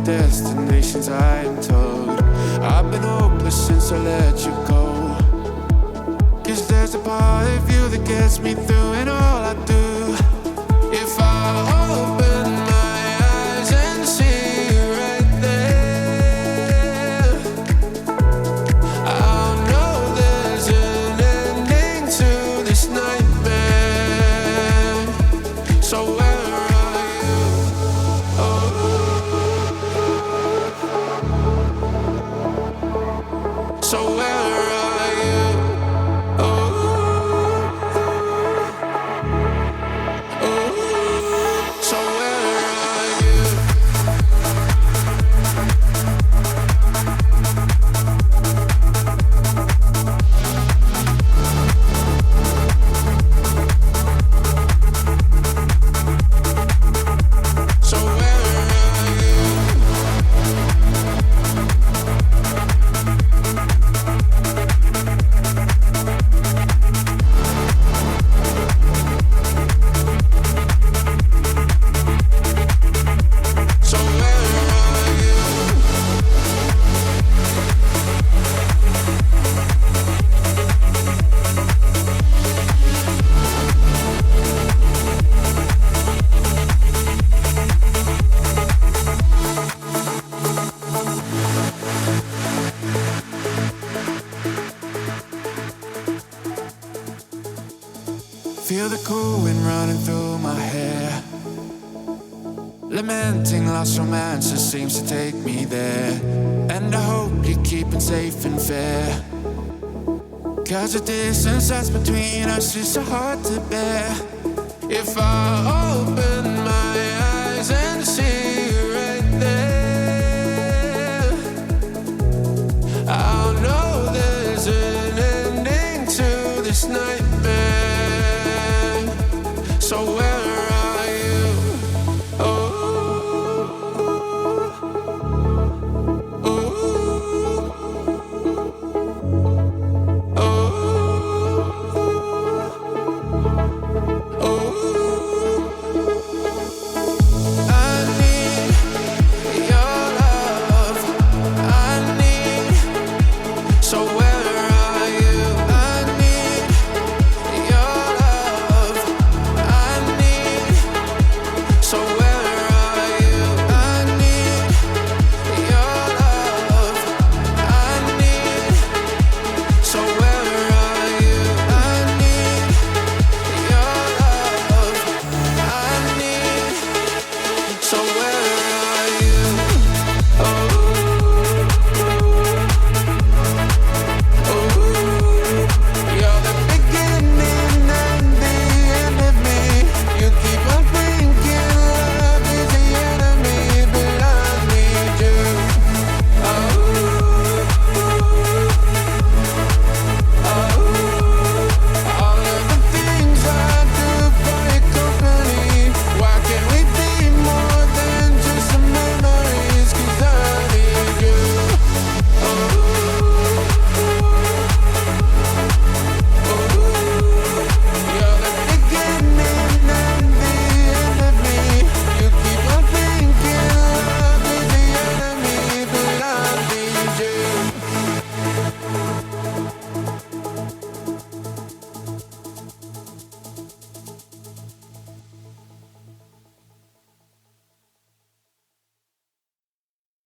destinations I am told. I've been hopeless since I let you go. 'Cause there's a part of you that gets me through in all I do. If I open my eyes and see you right there, I'll know there's an ending to this nightmare. So where are you? Oh. So where are you? Oh. So where are you? So where are you? So where are you? Feel the cool wind running through my hair. Lamenting lost romances seems to take me there. And I hope you're keeping safe and fair. 'Cause the distance that's between us is so hard to bear. If I open